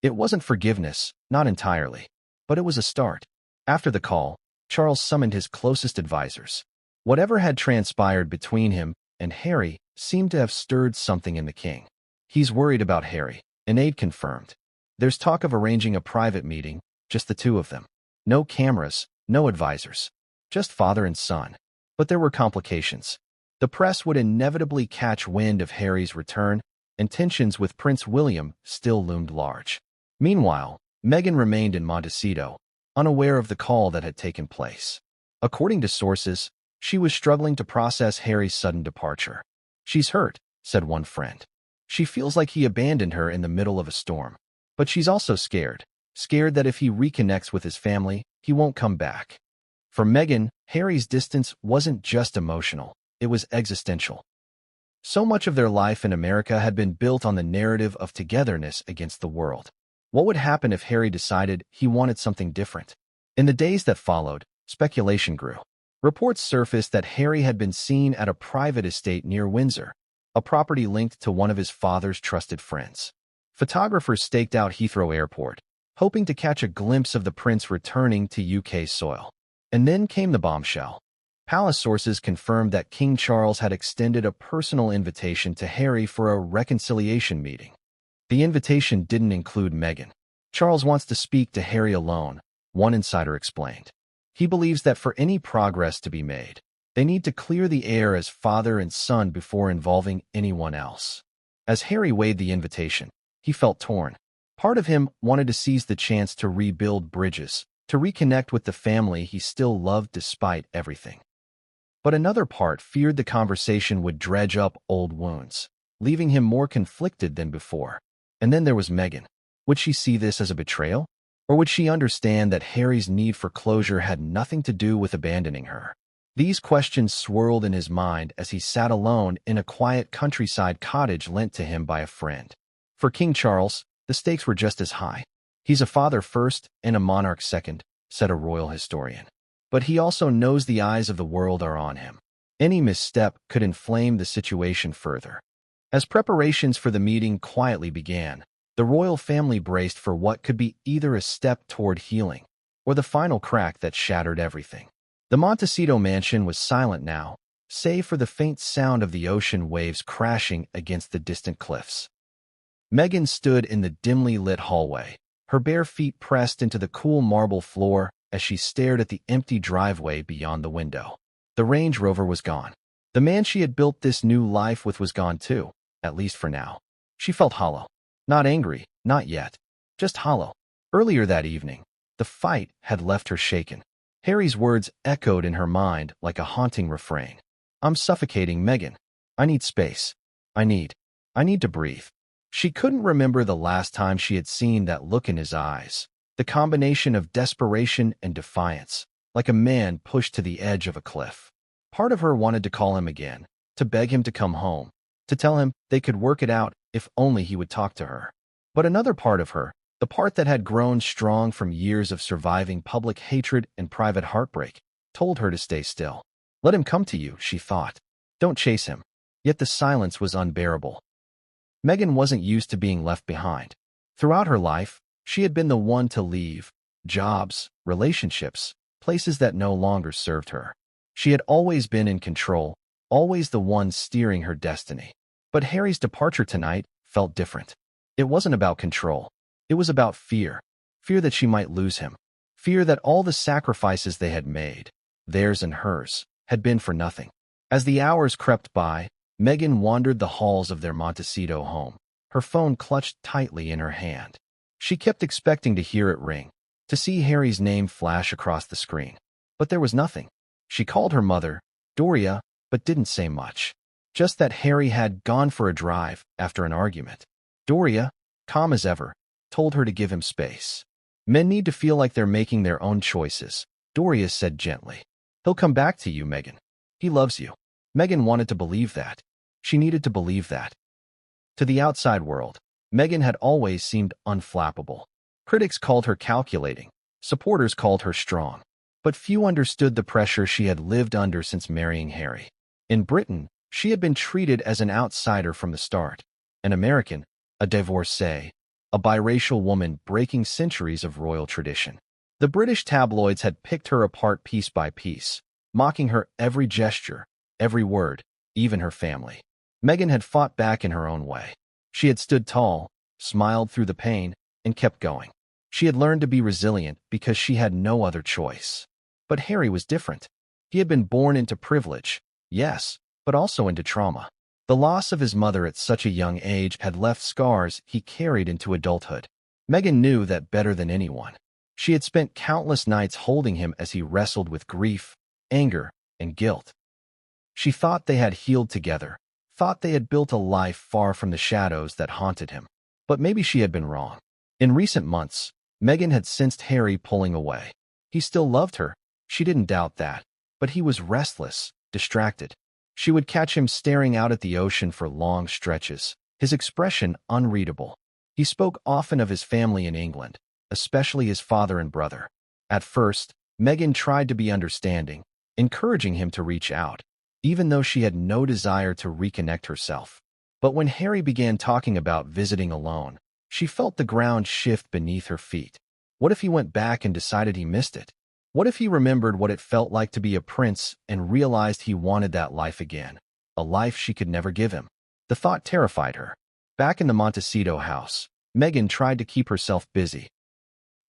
It wasn't forgiveness, not entirely, but it was a start. After the call, Charles summoned his closest advisors. Whatever had transpired between him and Harry seemed to have stirred something in the king. "He's worried about Harry," an aide confirmed. "There's talk of arranging a private meeting, just the 2 of them. No cameras, no advisors. Just father and son." But there were complications. The press would inevitably catch wind of Harry's return, and tensions with Prince William still loomed large. Meanwhile, Meghan remained in Montecito, unaware of the call that had taken place. According to sources, She was struggling to process Harry's sudden departure. "She's hurt," said one friend. "She feels like he abandoned her in the middle of a storm. But she's also scared. Scared that if he reconnects with his family, he won't come back." For Meghan, Harry's distance wasn't just emotional, it was existential. So much of their life in America had been built on the narrative of togetherness against the world. What would happen if Harry decided he wanted something different? In the days that followed, speculation grew. Reports surfaced that Harry had been seen at a private estate near Windsor, a property linked to one of his father's trusted friends. Photographers staked out Heathrow Airport, hoping to catch a glimpse of the prince returning to UK soil. And then came the bombshell. Palace sources confirmed that King Charles had extended a personal invitation to Harry for a reconciliation meeting. The invitation didn't include Meghan. "Charles wants to speak to Harry alone," one insider explained. "He believes that for any progress to be made, they need to clear the air as father and son before involving anyone else." As Harry weighed the invitation, he felt torn. Part of him wanted to seize the chance to rebuild bridges, to reconnect with the family he still loved despite everything. But another part feared the conversation would dredge up old wounds, leaving him more conflicted than before. And then there was Meghan. Would she see this as a betrayal? Or would she understand that Harry's need for closure had nothing to do with abandoning her? These questions swirled in his mind as he sat alone in a quiet countryside cottage lent to him by a friend. For King Charles, the stakes were just as high. "He's a father first and a monarch second," said a royal historian. "But he also knows the eyes of the world are on him. Any misstep could inflame the situation further." As preparations for the meeting quietly began, the royal family braced for what could be either a step toward healing or the final crack that shattered everything. The Montecito mansion was silent now, save for the faint sound of the ocean waves crashing against the distant cliffs. Meghan stood in the dimly lit hallway, her bare feet pressed into the cool marble floor as she stared at the empty driveway beyond the window. The Range Rover was gone. The man she had built this new life with was gone too, at least for now. She felt hollow. Not angry, not yet. Just hollow. Earlier that evening, the fight had left her shaken. Harry's words echoed in her mind like a haunting refrain. "I'm suffocating, Meghan. I need space. I need to breathe." She couldn't remember the last time she had seen that look in his eyes, the combination of desperation and defiance, like a man pushed to the edge of a cliff. Part of her wanted to call him again, to beg him to come home, to tell him they could work it out if only he would talk to her. But another part of her, the part that had grown strong from years of surviving public hatred and private heartbreak, told her to stay still. Let him come to you, she thought. Don't chase him. Yet the silence was unbearable. Meghan wasn't used to being left behind. Throughout her life, she had been the one to leave jobs, relationships, places that no longer served her. She had always been in control, always the one steering her destiny. But Harry's departure tonight felt different. It wasn't about control. It was about fear. Fear that she might lose him. Fear that all the sacrifices they had made, theirs and hers, had been for nothing. As the hours crept by, Meghan wandered the halls of their Montecito home, her phone clutched tightly in her hand. She kept expecting to hear it ring, to see Harry's name flash across the screen. But there was nothing. She called her mother, Doria, but didn't say much. Just that Harry had gone for a drive after an argument. Doria, calm as ever, told her to give him space. Men need to feel like they're making their own choices, Doria said gently. He'll come back to you, Meghan. He loves you. Meghan wanted to believe that. She needed to believe that. To the outside world, Meghan had always seemed unflappable. Critics called her calculating. Supporters called her strong. But few understood the pressure she had lived under since marrying Harry. In Britain, she had been treated as an outsider from the start. An American, a divorcee, a biracial woman breaking centuries of royal tradition. The British tabloids had picked her apart piece by piece, mocking her every gesture, every word, even her family. Meghan had fought back in her own way. She had stood tall, smiled through the pain, and kept going. She had learned to be resilient because she had no other choice. But Harry was different. He had been born into privilege, yes, but also into trauma. The loss of his mother at such a young age had left scars he carried into adulthood. Meghan knew that better than anyone. She had spent countless nights holding him as he wrestled with grief, anger, and guilt. She thought they had healed together, thought they had built a life far from the shadows that haunted him. But maybe she had been wrong. In recent months, Meghan had sensed Harry pulling away. He still loved her, she didn't doubt that, but he was restless, distracted. She would catch him staring out at the ocean for long stretches, his expression unreadable. He spoke often of his family in England, especially his father and brother. At first, Meghan tried to be understanding, encouraging him to reach out, even though she had no desire to reconnect herself. But when Harry began talking about visiting alone, she felt the ground shift beneath her feet. What if he went back and decided he missed it? What if he remembered what it felt like to be a prince and realized he wanted that life again, a life she could never give him? The thought terrified her. Back in the Montecito house, Meghan tried to keep herself busy.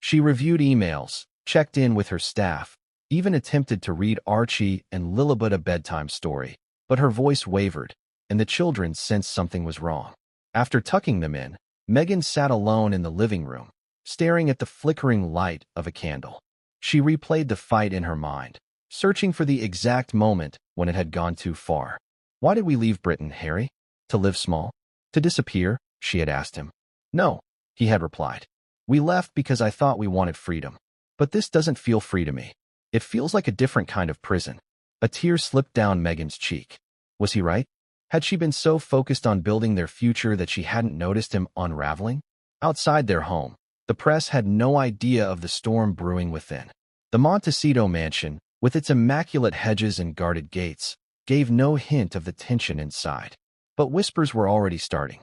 She reviewed emails, checked in with her staff, even attempted to read Archie and Lilibet a bedtime story, but her voice wavered, and the children sensed something was wrong. After tucking them in, Meghan sat alone in the living room, staring at the flickering light of a candle. She replayed the fight in her mind, searching for the exact moment when it had gone too far. Why did we leave Britain, Harry? To live small? To disappear? She had asked him. No, he had replied. We left because I thought we wanted freedom. But this doesn't feel free to me. It feels like a different kind of prison. A tear slipped down Meghan's cheek. Was he right? Had she been so focused on building their future that she hadn't noticed him unraveling? Outside their home, the press had no idea of the storm brewing within. The Montecito mansion, with its immaculate hedges and guarded gates, gave no hint of the tension inside. But whispers were already starting.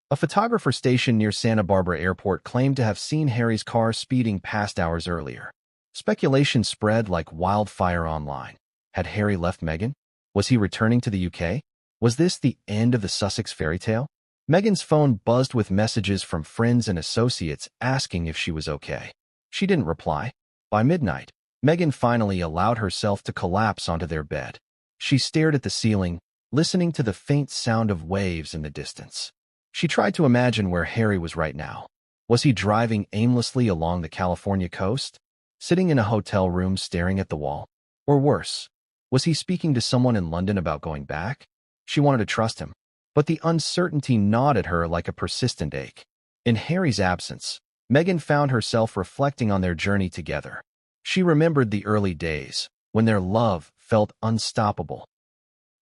A photographer stationed near Santa Barbara Airport claimed to have seen Harry's car speeding past hours earlier. Speculation spread like wildfire online. Had Harry left Meghan? Was he returning to the UK? Was this the end of the Sussex fairy tale? Meghan's phone buzzed with messages from friends and associates asking if she was okay. She didn't reply. By midnight, Meghan finally allowed herself to collapse onto their bed. She stared at the ceiling, listening to the faint sound of waves in the distance. She tried to imagine where Harry was right now. Was he driving aimlessly along the California coast? Sitting in a hotel room staring at the wall? Or worse, was he speaking to someone in London about going back? She wanted to trust him, but the uncertainty gnawed at her like a persistent ache. In Harry's absence, Meghan found herself reflecting on their journey together. She remembered the early days, when their love felt unstoppable.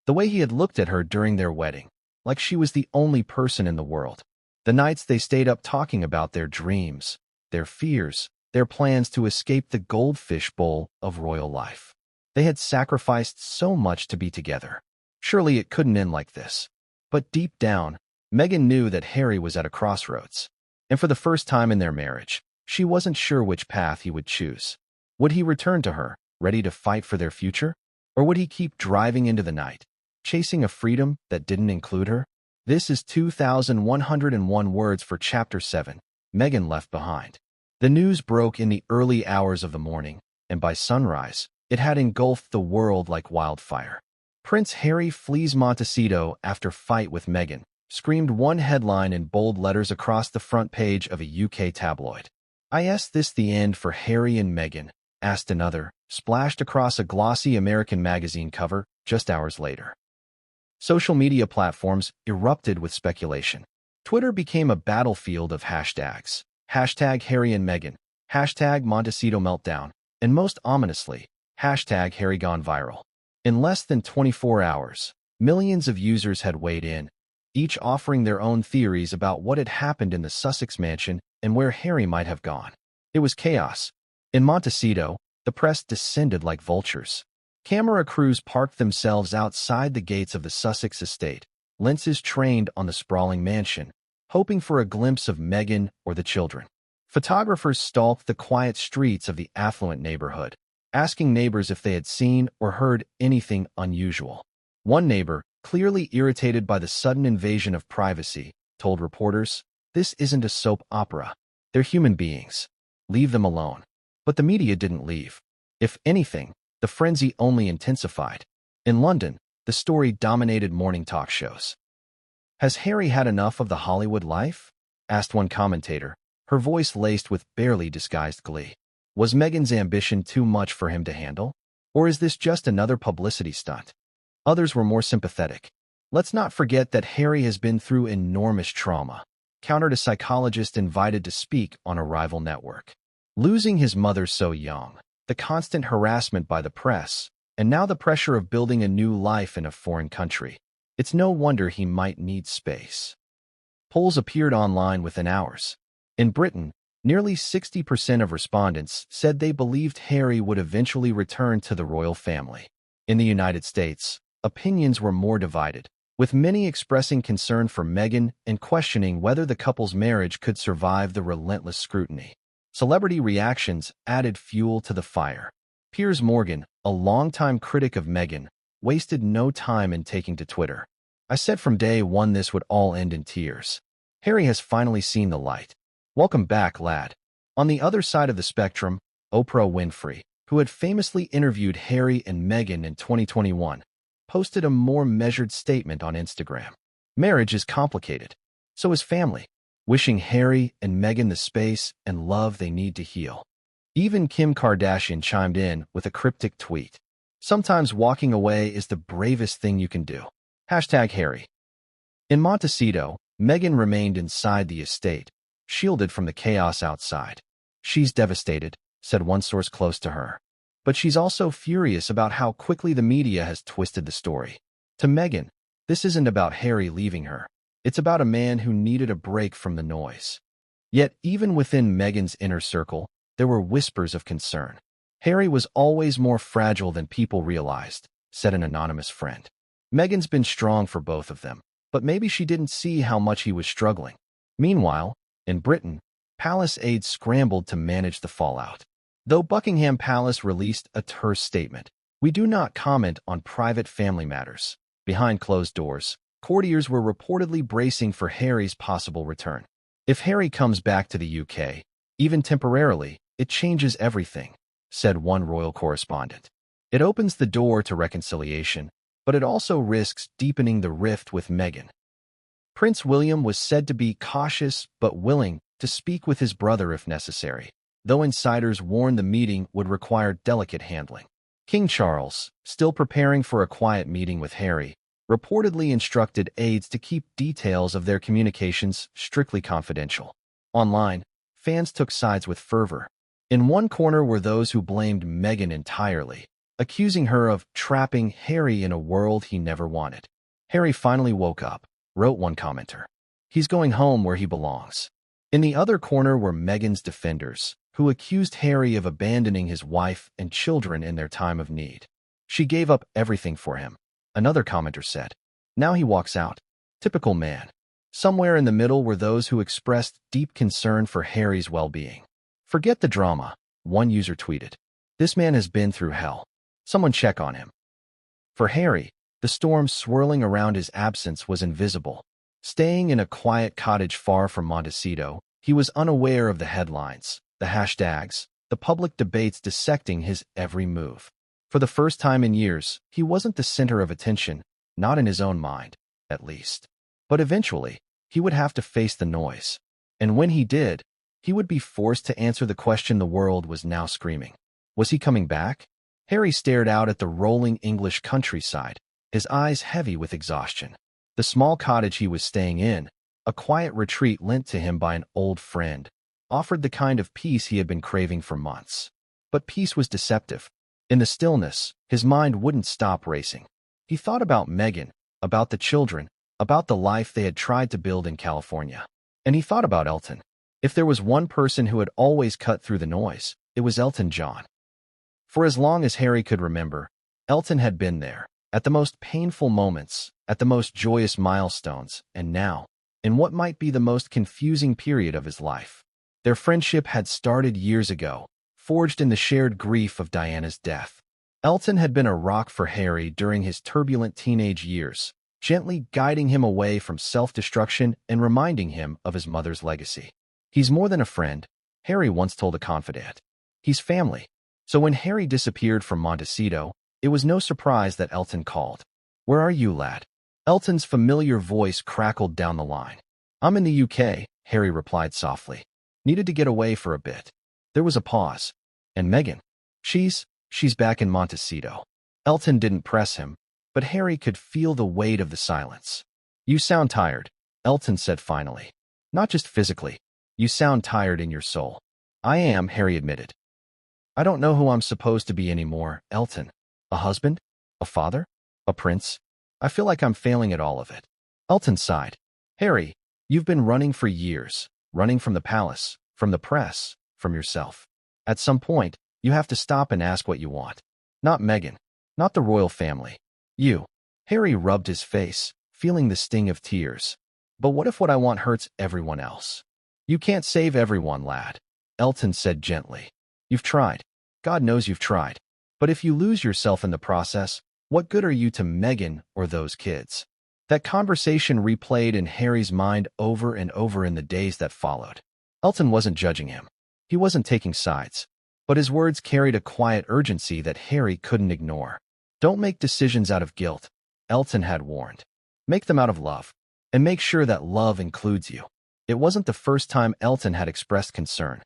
The way he had looked at her during their wedding, like she was the only person in the world. The nights they stayed up talking about their dreams, their fears, their plans to escape the goldfish bowl of royal life. They had sacrificed so much to be together. Surely it couldn't end like this. But deep down, Meghan knew that Harry was at a crossroads. And for the first time in their marriage, she wasn't sure which path he would choose. Would he return to her, ready to fight for their future? Or would he keep driving into the night, chasing a freedom that didn't include her? This is 2,101 words for Chapter 7, Meghan Left Behind. The news broke in the early hours of the morning, and by sunrise, it had engulfed the world like wildfire. Prince Harry flees Montecito after fight with Meghan, screamed one headline in bold letters across the front page of a UK tabloid. Is this the end for Harry and Meghan? Asked another, splashed across a glossy American magazine cover just hours later. Social media platforms erupted with speculation. Twitter became a battlefield of hashtags. Hashtag Harry and Meghan, hashtag Montecito meltdown, and most ominously, hashtag Harry gone viral. In less than 24 hours, millions of users had weighed in, each offering their own theories about what had happened in the Sussex mansion and where Harry might have gone. It was chaos. In Montecito, the press descended like vultures. Camera crews parked themselves outside the gates of the Sussex estate, lenses trained on the sprawling mansion, hoping for a glimpse of Meghan or the children. Photographers stalked the quiet streets of the affluent neighborhood, asking neighbors if they had seen or heard anything unusual. One neighbor, clearly irritated by the sudden invasion of privacy, told reporters, "This isn't a soap opera. They're human beings. Leave them alone." But the media didn't leave. If anything, the frenzy only intensified. In London, the story dominated morning talk shows. "Has Harry had enough of the Hollywood life?" asked one commentator, her voice laced with barely disguised glee. Was Meghan's ambition too much for him to handle? Or is this just another publicity stunt? Others were more sympathetic. Let's not forget that Harry has been through enormous trauma, countered a psychologist invited to speak on a rival network. Losing his mother so young, the constant harassment by the press, and now the pressure of building a new life in a foreign country. It's no wonder he might need space. Polls appeared online within hours. In Britain, nearly 60% of respondents said they believed Harry would eventually return to the royal family. In the United States, opinions were more divided, with many expressing concern for Meghan and questioning whether the couple's marriage could survive the relentless scrutiny. Celebrity reactions added fuel to the fire. Piers Morgan, a longtime critic of Meghan, wasted no time in taking to Twitter. "I said from day one this would all end in tears. Harry has finally seen the light. Welcome back, lad." On the other side of the spectrum, Oprah Winfrey, who had famously interviewed Harry and Meghan in 2021, posted a more measured statement on Instagram. "Marriage is complicated. So is family," wishing Harry and Meghan the space and love they need to heal. Even Kim Kardashian chimed in with a cryptic tweet. "Sometimes walking away is the bravest thing you can do. #Harry." In Montecito, Meghan remained inside the estate, shielded from the chaos outside. "She's devastated," said one source close to her. But she's also furious about how quickly the media has twisted the story. To Meghan, this isn't about Harry leaving her. It's about a man who needed a break from the noise. Yet, even within Meghan's inner circle, there were whispers of concern. "Harry was always more fragile than people realized," said an anonymous friend. "Meghan's been strong for both of them, but maybe she didn't see how much he was struggling." Meanwhile, in Britain, palace aides scrambled to manage the fallout. Though Buckingham Palace released a terse statement, "We do not comment on private family matters." Behind closed doors, courtiers were reportedly bracing for Harry's possible return. "If Harry comes back to the UK, even temporarily, it changes everything," said one royal correspondent. "It opens the door to reconciliation, but it also risks deepening the rift with Meghan." Prince William was said to be cautious but willing to speak with his brother if necessary, though insiders warned the meeting would require delicate handling. King Charles, still preparing for a quiet meeting with Harry, reportedly instructed aides to keep details of their communications strictly confidential. Online, fans took sides with fervor. In one corner were those who blamed Meghan entirely, accusing her of trapping Harry in a world he never wanted. "Harry finally woke up," wrote one commenter. "He's going home where he belongs." In the other corner were Meghan's defenders, who accused Harry of abandoning his wife and children in their time of need. "She gave up everything for him," another commenter said. "Now he walks out. Typical man." Somewhere in the middle were those who expressed deep concern for Harry's well-being. "Forget the drama," one user tweeted. "This man has been through hell. Someone check on him." For Harry, the storm swirling around his absence was invisible. Staying in a quiet cottage far from Montecito, he was unaware of the headlines, the hashtags, the public debates dissecting his every move. For the first time in years, he wasn't the center of attention, not in his own mind, at least. But eventually, he would have to face the noise. And when he did, he would be forced to answer the question the world was now screaming. Was he coming back? Harry stared out at the rolling English countryside, his eyes heavy with exhaustion. The small cottage he was staying in, a quiet retreat lent to him by an old friend, offered the kind of peace he had been craving for months. But peace was deceptive. In the stillness, his mind wouldn't stop racing. He thought about Meghan, about the children, about the life they had tried to build in California. And he thought about Elton. If there was one person who had always cut through the noise, it was Elton John. For as long as Harry could remember, Elton had been there, at the most painful moments, at the most joyous milestones, and now, in what might be the most confusing period of his life. Their friendship had started years ago, forged in the shared grief of Diana's death. Elton had been a rock for Harry during his turbulent teenage years, gently guiding him away from self-destruction and reminding him of his mother's legacy. "He's more than a friend," Harry once told a confidant. "He's family." So when Harry disappeared from Montecito, it was no surprise that Elton called. "Where are you, lad?" Elton's familiar voice crackled down the line. "I'm in the UK," Harry replied softly. "Needed to get away for a bit." There was a pause. "And Meghan?" "She's She's back in Montecito. Elton didn't press him, but Harry could feel the weight of the silence. You sound tired, Elton said finally. Not just physically. You sound tired in your soul. I am, Harry admitted. I don't know who I'm supposed to be anymore, Elton. A husband? A father? A prince? I feel like I'm failing at all of it. Elton sighed. Harry, you've been running for years, running from the palace, from the press, from yourself. At some point, you have to stop and ask what you want. Not Meghan. Not the royal family. You. Harry rubbed his face, feeling the sting of tears. But what if what I want hurts everyone else? You can't save everyone, lad, Elton said gently. You've tried. God knows you've tried. But if you lose yourself in the process, what good are you to Meghan or those kids? That conversation replayed in Harry's mind over and over in the days that followed. Elton wasn't judging him. He wasn't taking sides. But his words carried a quiet urgency that Harry couldn't ignore. Don't make decisions out of guilt, Elton had warned. Make them out of love. And make sure that love includes you. It wasn't the first time Elton had expressed concern.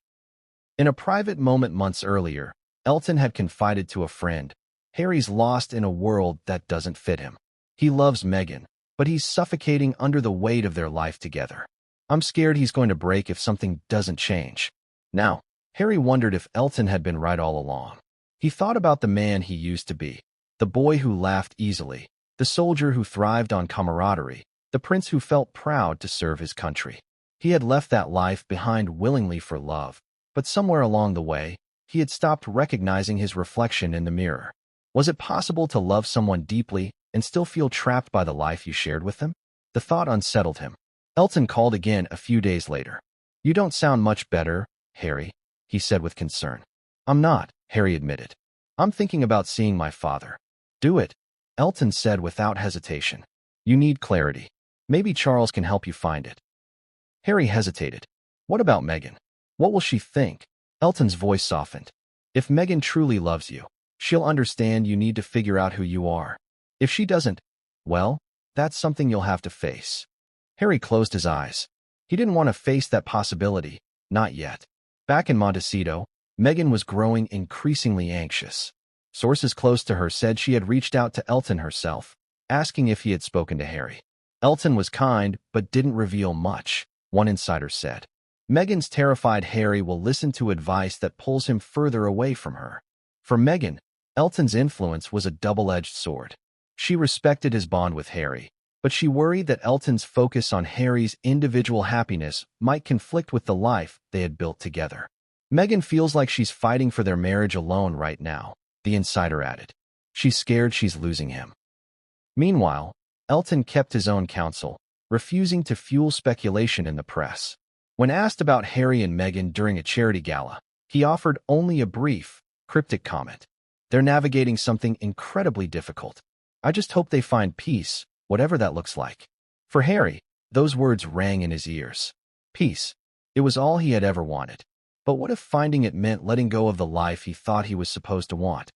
In a private moment months earlier, Elton had confided to a friend, Harry's lost in a world that doesn't fit him. He loves Meghan, but he's suffocating under the weight of their life together. I'm scared he's going to break if something doesn't change. Now, Harry wondered if Elton had been right all along. He thought about the man he used to be, the boy who laughed easily, the soldier who thrived on camaraderie, the prince who felt proud to serve his country. He had left that life behind willingly for love, but somewhere along the way, he had stopped recognizing his reflection in the mirror. Was it possible to love someone deeply and still feel trapped by the life you shared with them? The thought unsettled him. Elton called again a few days later. You don't sound much better, Harry, he said with concern. I'm not, Harry admitted. I'm thinking about seeing my father. Do it, Elton said without hesitation. You need clarity. Maybe Charles can help you find it. Harry hesitated. What about Meghan? What will she think? Elton's voice softened. If Meghan truly loves you, she'll understand you need to figure out who you are. If she doesn't, well, that's something you'll have to face. Harry closed his eyes. He didn't want to face that possibility, not yet. Back in Montecito, Meghan was growing increasingly anxious. Sources close to her said she had reached out to Elton herself, asking if he had spoken to Harry. Elton was kind, but didn't reveal much, one insider said. Meghan's terrified Harry will listen to advice that pulls him further away from her. For Meghan, Elton's influence was a double-edged sword. She respected his bond with Harry, but she worried that Elton's focus on Harry's individual happiness might conflict with the life they had built together. Meghan feels like she's fighting for their marriage alone right now, the insider added. She's scared she's losing him. Meanwhile, Elton kept his own counsel, refusing to fuel speculation in the press. When asked about Harry and Meghan during a charity gala, he offered only a brief, cryptic comment. They're navigating something incredibly difficult. I just hope they find peace, whatever that looks like. For Harry, those words rang in his ears. Peace. It was all he had ever wanted. But what if finding it meant letting go of the life he thought he was supposed to want?